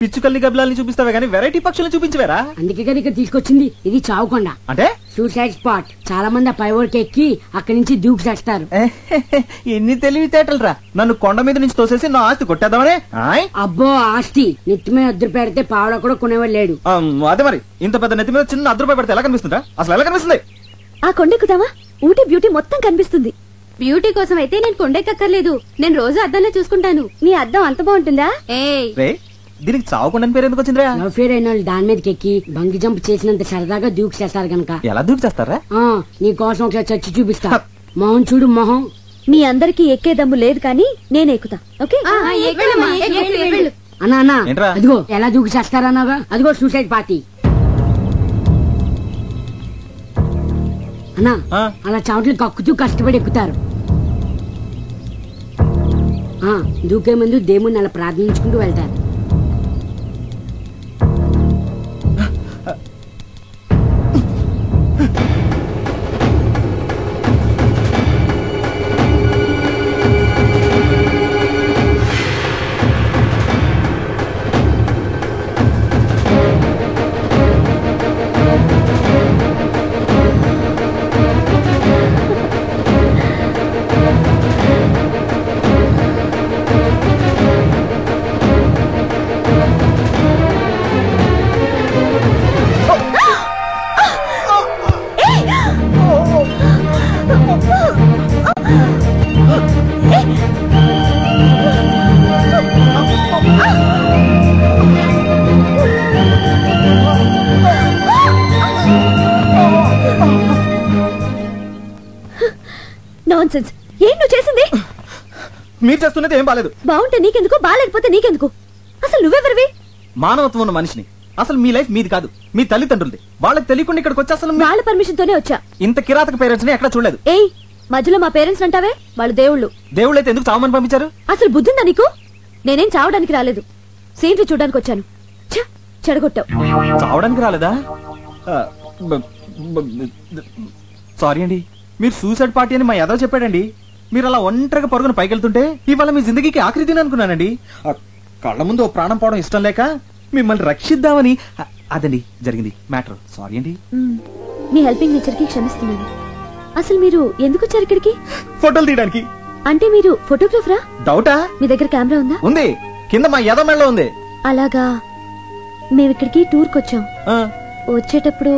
పిచ్చుకల్ని గబ్బిలాల్ని చూపిస్తావే కానీ వెరైటీ పక్షులను చూపించవేరా? అందుకే కదా ఇక్కడ తీసుకొచ్చింది. ఇది చావుకొండ అంటే సూసైడ్ స్పాట్. చాలా మంది ఆ పైవోర్కి ఎక్కి అక్కడి నుంచి దూకి చేస్తారు. ఎన్ని తెలివితేటలు రా! నన్ను కొండ మీద నుంచి తోసేసి నా ఆస్తి కొట్టేద్దామనే? అబ్బో ఆస్తి నెత్తి మీద అద్దరు పెడితే పావడ కూడా కొనేవాడు లేడు. అదే మరి, ఇంత పెద్ద నెత్తి మీద చిన్న అద్దరు పెడితే ఎలా కనిపిస్తుందా? అసలు ఎలా కనిపిస్తుంది? ఆ కొండెక్కుదామా? ఊటీ బ్యూటీ మొత్తం కనిపిస్తుంది. బ్యూటీ కోసం అయితే నేను కొండెక్కర్లేదు. నేను రోజు అద్దంలో చూసుకుంటాను. నీ అద్దం అంత బాగుంటుందా? దీనికి చావుకుండా పేరు ఎందుకు వచ్చిందిరా? లవ్ ఫేర్ అయిన వాళ్ళు దాని మీదకి ఎక్కి బంగి జంప్ చేసినంత సరదాగా దూకి చేస్తారు గనక. ఎలా దూకి చేస్తారా? నీ కోసం ఒకసారి చచ్చి చూపిస్తా. మొహం చూడు మొహం. మీ అందరికి ఎక్కే దమ్ము లేదు కానీ నేను ఎక్కుతా. ఓకే అన్నా అన్నా అదిగో ఎలా దూకి చేస్తారన్నాగా, అదిగో సూసైడ్ పార్టీ. అన్నా అలా చావట్లు కక్కుతూ కష్టపడి ఎక్కుతారు. దూకే ముందు దేవుణ్ణి అలా ప్రార్థించుకుంటూ వెళ్తారు. నాన్సెన్స్. ఏం నువ్వు చేసింది? మీరు చేస్తున్నది ఏం బాలేదు. బాగుంటే నీకెందుకు, బాగాలేకపోతే నీకెందుకు? అసలు నువ్వెవరివి? మానవత్వం ఉన్న మనిషిని. అసలు మీ లైఫ్ మీది కాదు, మీ తల్లిదండ్రులది. వాళ్ళకి తెలియకుండా ఇక్కడికి వచ్చి అసలు వాళ్ళ పర్మిషన్ తోనే వచ్చా. ఇంత కిరాతక పేరెంట్స్ ని ఎక్కడ చూడలేదు. ఏయ్, మధ్యలో మా పేరెంట్స్ అంటావే? వాళ్ళు దేవుళ్ళు. దేవుళ్ళు అయితే ఎందుకు చావమని పంపించారు? అసలు బుద్ధిందా నీకు? నేనేం చావడానికి రాలేదు, సీన్లు చూడడానికి వచ్చాను. చెడగొట్టావు. చావడానికి రాలేదా? సారీ అండి, మీరు సూసైడ్ పార్టీ అని మా యాదవ్ చెప్పాడండి. మీరు అలా ఒంటరిగా పరుగున పైకెళ్తుంటే ఇవాళ మీ జిందగీకి ఆఖరి దిన అనుకున్నానండి. కళ్ళ ముందు ఓ ప్రాణం పోవడం ఇష్టం లేక మిమ్మల్ని రక్షిద్దామని. అదండి జరిగింది మ్యాటర్. సారీ అండి. మీ హెల్పింగ్ నేచర్ కి క్షమిస్తున్నాను. అసలు మీరు ఎందుకు వచ్చారు ఇక్కడికి? ఫోటోలు తీయడానికి. అంటే మీరు ఫోటోగ్రాఫరా? డౌటా? మీ దగ్గర కెమెరా ఉందా? ఉంది, కింద మా యాదవ్ మెడలో ఉంది. అలాగా. మేము ఇక్కడికి టూర్ కొచ్చాం. వచ్చేటప్పుడు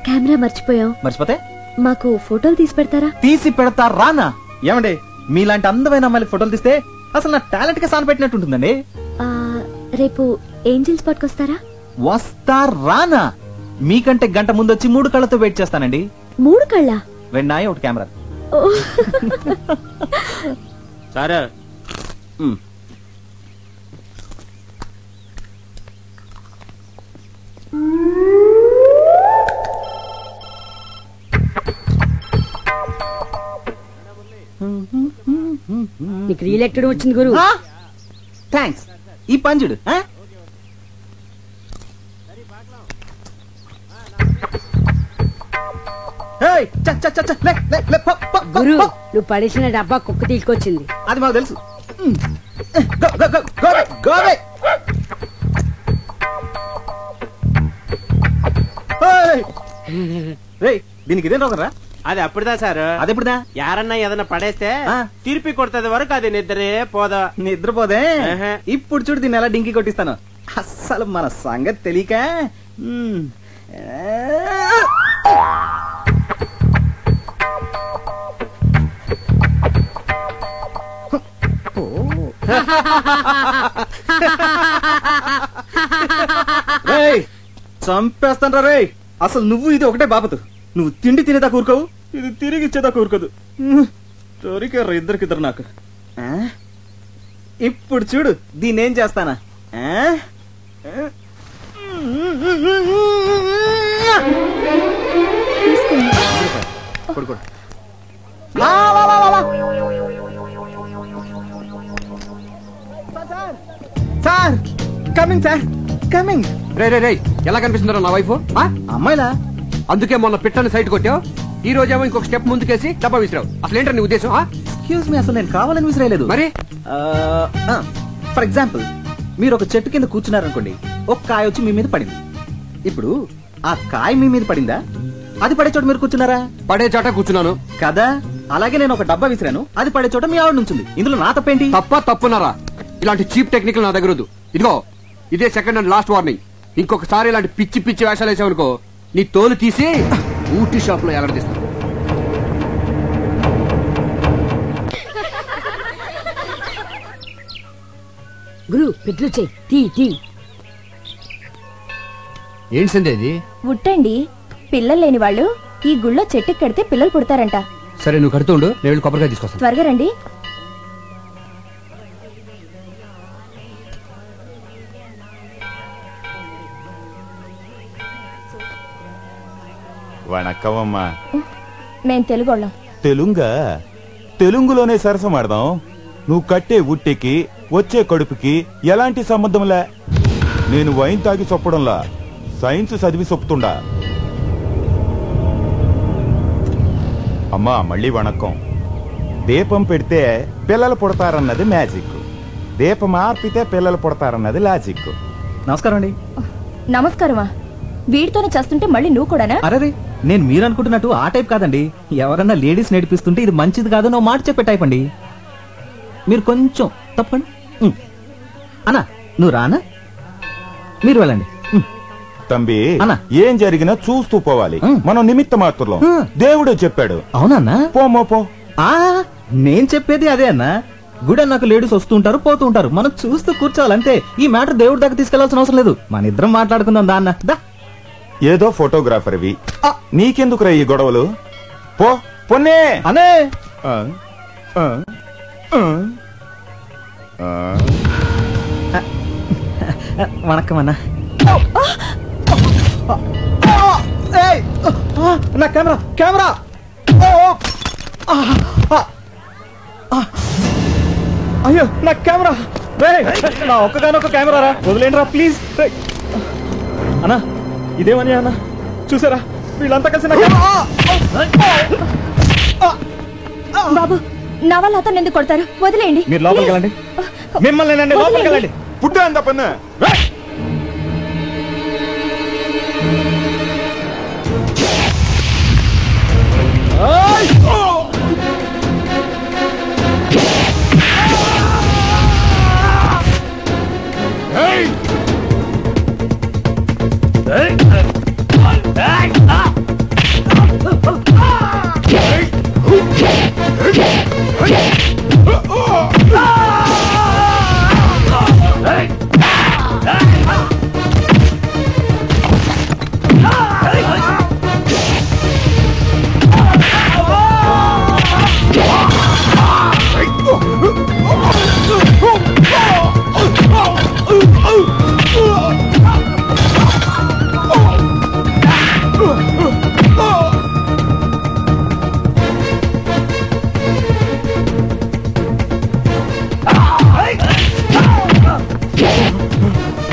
కెమెరా మర్చిపోయాం. మర్చిపోతే మాకు ఫోటోలు తీసి పెడతారా? తీసి పెడతారానా? ఏమండి, మీలాంటి అందమైన అమ్మాయిలు ఫోటోలు తీస్తే అసలు నా టాలెంట్ కి సాన పెట్టినట్టు ఉంటుందండి. రేపు ఏంజిల్ స్పాట్ వస్తారా? వస్తారానా? మీకంటే గంట ముందు వచ్చి 3 కళ్ళతో వెయిట్ చేస్తానండి. 3 కళ్ళ? వెన్నాయి ఒకటి కెమెరా. సరే. నీకు రీఎలెక్టెడ్ వచ్చింది గురు. థ్యాంక్స్. ఈ పంజుడు గురు, నువ్వు పడేసిన డబ్బా కుక్క తీసుకొచ్చింది. అది మాకు తెలుసు. దీనికి ఇదేం రోగరా? అది అప్పుడుదా సార్. అది ఎప్పుడుదా? యారన్నా ఏదన్నా పడేస్తే తిరిపి కొడుతుంది వరకు అది నిద్రే పోదా. నిద్రపోదే. ఇప్పుడు చూడు దీన్ని ఎలా డింకి కొట్టిస్తాను. అస్సలు మన సంగతి తెలియక. చంపేస్తాను రా రే. అసలు నువ్వు ఇది ఒకటే బాపతు. నువ్వు తిండి తినేదా కూరుకోవు, ఇది తిరిగి ఇచ్చేదా కూరుకోదు. దొరికారు ఇద్దరికిద్దరు నాకు. ఇప్పుడు చూడు దీన్నేం చేస్తానా. Sir coming sir coming. రే రే రే, ఎలా కనిపిస్తుందో నా వైఫ్? అమ్మాయిలా? అందుకే మొన్న పిట్టని సైట్ కొట్టావు, ఈ రోజేమో ఇంకొక స్టెప్ ముందుకేసి డబ్బా విసిరావు. అసలు ఏంటో నీ ఉద్దేశం? ఎక్స్క్యూజ్ మీ, అసలు నేను కావాలని విసిరేయలేదు. మరి ఫర్ ఎగ్జాంపుల్ మీరు ఒక చెట్టు కింద కూర్చున్నారనుకోండి, ఒక కాయ వచ్చి మీ మీద పడింది. ఇప్పుడు ఆ కాయ మీ మీద పడిందా, అది పడే చోట మీరు కూర్చున్నారా? పడే చోట కూర్చున్నాను కదా. అలాగే నేను ఒక డబ్బా విసిరాను, అది పడే చోట మీ ఆవిడ నుంచింది. ఇందులో నా తప్పేంటి? తప్పున్నారా? ఇలాంటి చీప్ టెక్నిక్ నా దగ్గర వద్దు. ఇదిగో ఇదే సెకండ్ అండ్ లాస్ట్ వార్నింగ్. ఇంకొకసారి ఇలాంటి పిచ్చి పిచ్చి వేషాలు వేసావనుకో, నీ తోలు తీసి ఊటీ షాప్ లో ఎలాడదీస్తాను. గురు పెట్లు చెయ్యి, తీ తీ. ఏంటి సందే ఇది? ఉట్టండి. పిల్లలు లేని వాళ్ళు ఈ గుళ్ళో చెట్టుకి కడితే పిల్లలు పుడతారంట. సరే నువ్వు కడుతూ ఉండు, నేను వెళ్ళి కొబ్బరికాయ తీసుకొస్తాను. త్వరగా రండి. వణక్కమమ్మా. మేం తెలుగోళ్ళం. తెలుంగా? తెలుగులోనే సరసమాడదాం. నువ్వు కట్టే ఉట్టికి వచ్చే కడుపుకి ఎలాంటి సంబంధంలే. నేను వైన్ తాగి చొప్పడంలా, సైన్స్ చదివి చొప్పుతుండా. అమ్మా మళ్ళీ వణక్కం. దీపం పెడితే పిల్లలు పుడతారన్నది మ్యాజిక్, దీపం ఆర్పితే పిల్లలు పుడతారన్నది లాజిక్. నమస్కారం అండి. నమస్కారమా? వీడితోనే చేస్తుంటే మళ్ళీ నువ్వు కూడానా? అరే, నేను మీరు అనుకుంటున్నట్టు ఆ టైప్ కాదండి. ఎవరన్నా లేడీస్ నేర్పిస్తుంటే ఇది మంచిది కాదు నువ్వు మాట చెప్పే టైప్ అండి. మీరు కొంచెం తప్పండి. అన్నా నువ్వు రానా, మీరు వెళ్ళండి. తంబి అన్నా. ఏం జరిగినా చూస్తూ పోవాలి. మనం నిమిత్త మాత్రం. దేవుడే చెప్పాడు. అవునన్నా? పోమో పో. నేను చెప్పేది అదే అన్నా. గుడి నాకు లేడీస్ వస్తూ ఉంటారు పోతూ ఉంటారు, మనం చూస్తూ కూర్చోవాలంతే. ఈ మ్యాటర్ దేవుడి దగ్గర తీసుకెళ్లాల్సిన అవసరం లేదు. మన ఇద్దరం మాట్లాడుకుందాం దా అన్న. దా. ఏదో ఫోటోగ్రాఫర్వి, నీకెందుకురా ఈ గొడవలు? పో పొన్నే అనే. వణక్కం అన్నా. నా కెమెరా కెమెరా. అయ్యో నా కెమెరా. నా ఒక్కగానొక్క కెమెరా రా, వదిలేండి రా ప్లీజ్. అన్నా ఇదేమని అన్న చూసారా, వీళ్ళంతా కలిసి బాబు నా వల్ల అతను ఎందుకు కొడతారు? వదిలేయండి. మీరు లోపలికి వెళ్ళండి. మిమ్మల్ని లోపలికి వెళ్ళండి. పుట్ట అంత పన్ను.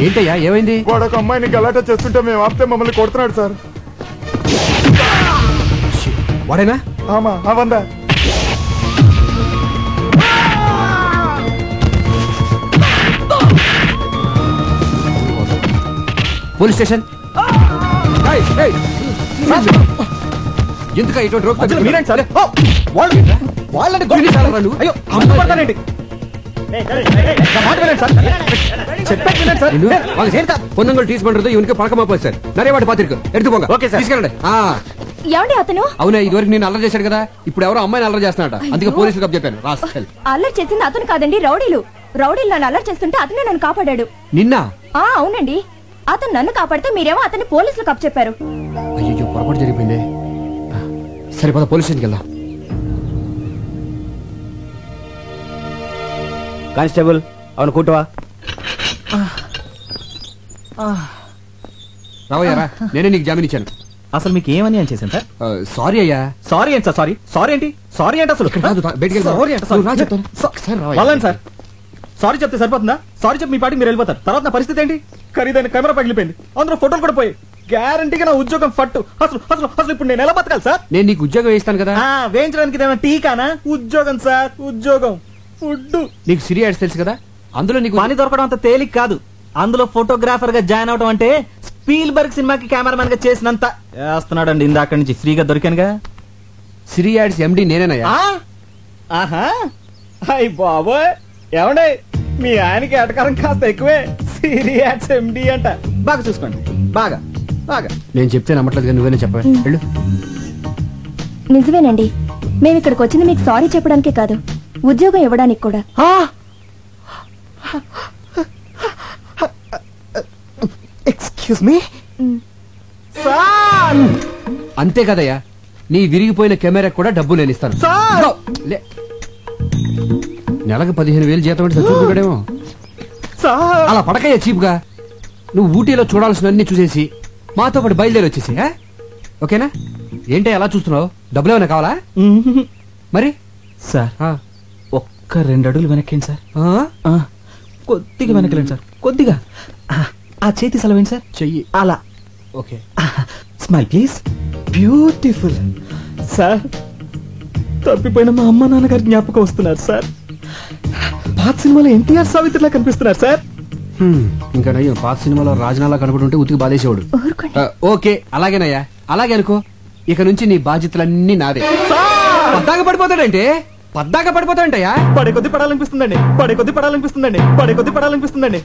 ఏంటయ్యా ఏమైంది? వాడొక అమ్మాయిని గలాట చేస్తుంటే మేము ఆపితే మమ్మల్ని కొడుతున్నాడు సార్. వాడేనా? ఆమా అవందా. Police station. ఎందుక ఇటువంటి రోగ్ మీరేంటి సార్? వాళ్ళని అయ్యో పడతానండి. పొన్నంగల్ టీస్ పண்றது ఇవనికి పழக்கமா போய் சார். நிறைய வாட்டி பாத்திருக்கு. எடுத்துக்கோங்க. Okay sir. తీసుకెళ్ళండి. ఏమండి అతను? అవునా, ఇదివరకు నేను అల్లరి చేశాడు కదా, ఇప్పుడు ఎవరో అమ్మాయిని అల్లరి చేస్తున్నాడ. అందుకే పోలీసులకు అప్ చెప్పాను. రాస్కల్. అల్లరి చేసింది అతను కాదండి, రౌడీలు. రౌడీలు నన్ను అల్లరి చేస్తుంటే అతనే నన్ను కాపాడాడు. నిన్న? అవునండి. అతను నన్ను కాపాడితే మీరేమో అతన్ని పోలీసులకు అప్ చెప్పారు. అయ్యో పొరపాటు జరిగిపోయింది. సరే పద పోలీస్ స్టేషన్కి వెళ్దాం. కానిస్టేబుల్ అవును కూటవా. రావయ్యారా, నేనే నీకు జామీన్ ఇచ్చాను. అసలు మీకు ఏమని అని చేశాను సార్? సారీ అయ్యా. సారీ ఏంటి సార్? సారీ సారీ ఏంటి? సారీ ఏంటి అసలు? వాళ్ళని సార్ సారీ చెప్తే సరిపోతుందా? సారీ చెప్పి మీ పాటికి మీరు వెళ్ళిపోతారు. తర్వాత నా పరిస్థితి ఏంటి? ఖరీదైన కెమెరా పగిలిపోయింది, అందులో ఫోటోలు కూడా పోయి, గ్యారంటీగా నా ఉద్యోగం ఫట్టు. అసలు అసలు అసలు ఇప్పుడు నేను ఎలా బతకాలి సార్? నేను నీకు ఉద్యోగం వేస్తాను కదా. వేయించడానికి ఇదేమైనా టీకానా? ఉద్యోగం సార్, ఉద్యోగం. ఫుడ్. నీకు సిరి యాడ్స్ తెలుసు కదా, అందులో నీకు పని దొరకడం అంత తేలిక కాదు. అందులో ఫోటోగ్రాఫర్ గా జాయిన్ అవడం అంటే స్పీల్బర్గ్ సినిమాకి కెమెరామెన్ గా చేసినంత చేస్తున్నాడండి. ఇందాక నుంచి ఫ్రీగా దొరికానుగా. సిరి యాడ్స్ ఎండి నేనేనయ్యా. ఆహా, అయ్ బాబోయ్, ఏమండే మీ ఆయనకి ఎటకారం కాస్త ఎక్కువే. సీరియస్ ఎండి అంట. బాగా చూసుకోండి, బాగా బాగా. నేను చెప్తే నమ్మట్లేదు, నువ్వేనే చెప్పా. వెళ్ళు. నిజమేనండి, మేము ఇక్కడికి వచ్చింది మీకు సారీ చెప్పడానికే కాదు, ఉద్యోగం ఇవ్వడానికి కూడా. Excuse me. అంతే కదయ్యా, నీ విరిగిపోయిన కెమెరా కూడా డబ్బు నేను ఇస్తాను. ఇదిగో, లే. నెలకు 15,000 జీతం అంటే చదువుకున్నాడేమో. అలా పడకయ్యా చీప్ గా. నువ్వు ఊటీలో చూడాల్సినవన్నీ చూసేసి మాతో పాటు బయలుదేరి వచ్చేసి, ఓకేనా? ఏంటి అలా చూస్తున్నావు? డబ్బులు ఏమైనా కావాలా? మరి సార్ ఒక్క 2 అడుగులు వెనక్కేండి సార్. కొద్దిగా వెనకలేండి సార్, కొద్దిగా. ఆ చేతి సెలవేండి సార్. చెయ్యి అలా. Okay. Smile please. Beautiful. Sir తప్పిపోయిన మా అమ్మ నాన్నగారి జ్ఞాపకం వస్తున్నారు సార్. పాత సినిమాలో ఎన్టీఆర్ సావిత్రిలా కనిపిస్తున్నారు సార్. ఇంకా నయ్యో, పాత సినిమాలో రాజనాలా కనబడుంటే ఉతికి బాధేసేవాడు. ఓకే, అలాగేనయ్యా, అలాగే అనుకో. ఇక నుంచి నీ బాధ్యతలన్నీ నాదే. పద్దాక పడిపోతాడంటే పద్దాక పడిపోతాడంటయ్యా. పడే కొద్ది పడాలనిపిస్తుందండి, పడే కొద్ది పడాలనిపిస్తుందండి, పడే కొద్ది పడాలనిపిస్తుందండి.